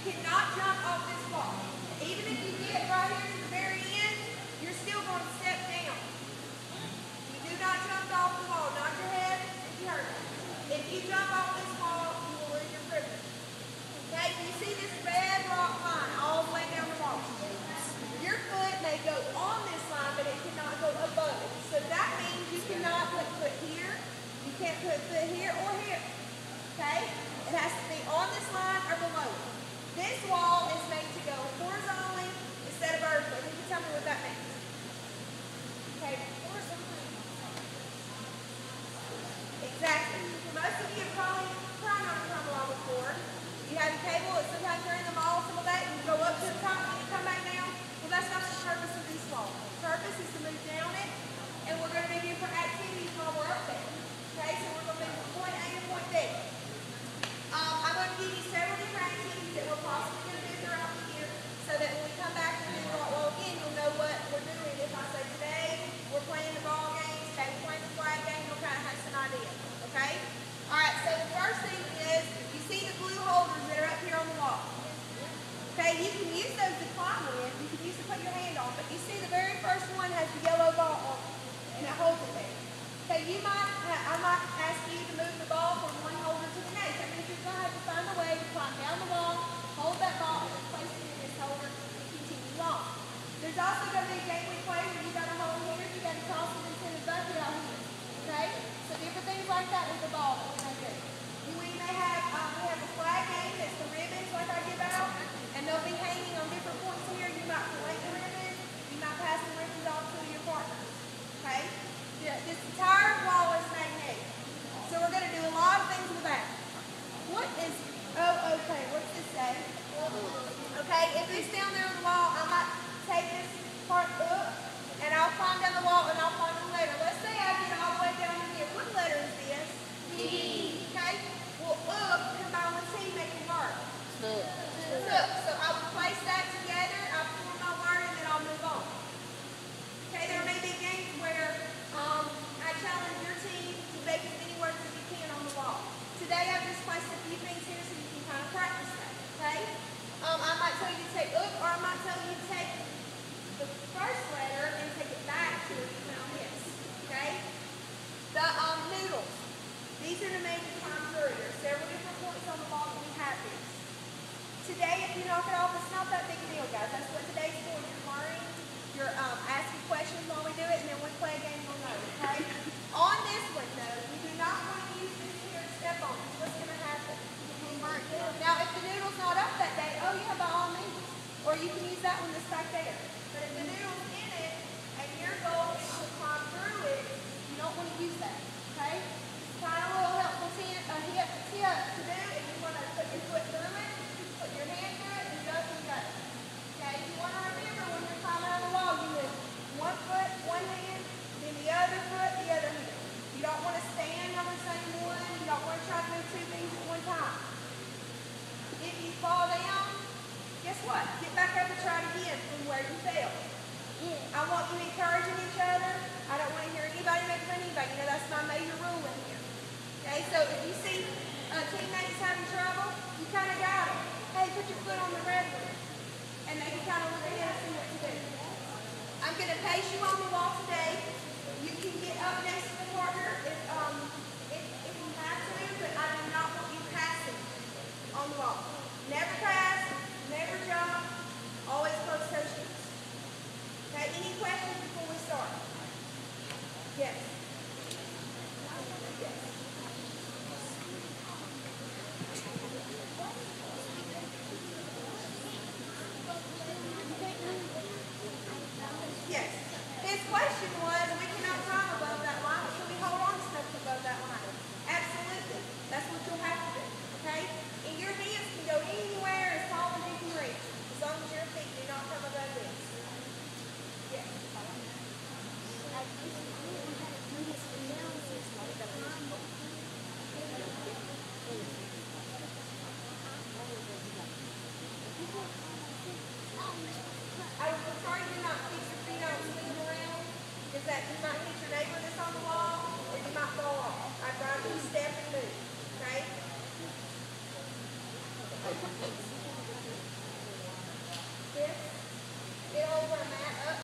cannot jump off this wall. Even if you get right here to the very end, you're still going to step down. You do not jump off the wall. Nod your head if you heard it. If you jump off this wall, you will lose your privilege. Okay, you see this red rock line all the way down the wall. Your foot may go on this line, but it cannot go above it. So that means you cannot put foot here. You can't put foot here or here. Okay? It has to be on this line or below it. This wall is made to go horizontally instead of vertically. You can tell me what that means. Okay, horizontally. Exactly. Most of you have probably tried on a come along before. You have a cable, and sometimes you're in the mall, some of that, and you go up to the top and you come back down. Well, that's not the purpose of this wall. The purpose is to move down it, and we're going to do different activities while we're up there. Okay, so we're going to move from point A to point B. I'm going to give you several different activities that we're possibly going to do throughout the year, so that when we come back to do rock wall again, you'll know what we're doing. If I say today we're playing the ball game, today we're playing the flag game, you'll kind of have some idea. Okay? Alright, so the first thing is, you see the blue holders that are up here on the wall. Okay, you can use those to climb with, you can use to put your hand on, but you see the very first one has the yellow ball on it, and it holds it there. Okay, I might ask you to move the ball from one holder to the next. That means you're going to have to find a way to climb down the wall, hold that ball, and place it in this holder, and continue on. There's also going to be a game we play where you got to hold here, you got to toss it into the bucket out here. Okay? So different things like that with the ball that we're going to do. We may have a flag game that's the ribbons like I give out, and they'll be hanging on different points here. You might collect the ribbons, you might pass the ribbons off to your partners. Okay? This entire wall is magnetic. So we're going to do a lot of things in the back. What is, okay, what's this say? Okay, if it's down there on the wall, I might take this part up, and I'll climb down the wall, and I'll find a letter. Let's say I get all the way down to here. What letter is this? D. Okay? Well, up combined with T make a word. Look, so I will place that together, I'll form my word, and then I'll move on. Okay, there may be games where I challenge your team to make as many words as you can on the wall. Today I've just placed a few things here so you can kind of practice that. Okay? I might tell you to take up, or I might tell you to take the first letter and take it back to it on this. Okay? The noodles. These are to make you climb through. There's several different points on the wall that we have these. Today, if you knock it off, it's not that big a deal, guys. That's what today's for. You're learning, you're asking questions while we do it, and then when we play a game, you'll know. Okay? On this one, though, you do not want to use this here to step on. What's going to happen? Now, if the noodle's not up that day, oh yeah, by all means. Or you can use that one that's back there. But if the noodle's in it, and your goal is to climb through it, you don't want to use that. Okay? It's kind of a little helpful tip to do if you want to put your foot through it, put your hand through it, and go and go. Okay? You want to remember when you're climbing on the wall, you move one foot, one hand, then the other foot, the other hand. You don't want to stand on the same one. You don't want to try to do two things at one time. If you fall down, guess what? Get back up and try it again from where you fell. I want you encouraging each other. I don't want to hear anybody make fun of anybody. You know, that's my major rule in here. Okay, so if you see teammates having trouble, you kind of got them. Hey, put your foot on the red one. And they can kind of look ahead and see what to do. I'm going to pace you on the wall today. You can get up next to the partner if you have to, but I do not want you passing on the wall. Never pass, never jump, always close toe shoes. Okay, any questions before we start? Yes. Yes. Yes. His question was, we cannot climb above that line. Should we hold on to stuff above that line? Absolutely. That's what you'll have to do. Okay? And your hands can go anywhere as tall as you can reach, as long as your feet do not come above this. Yes. I would prefer you not keep your feet out swinging around, because that you might hit your neighbor that's on the wall, or you might fall off. I'd rather you step and move. Okay? fifth,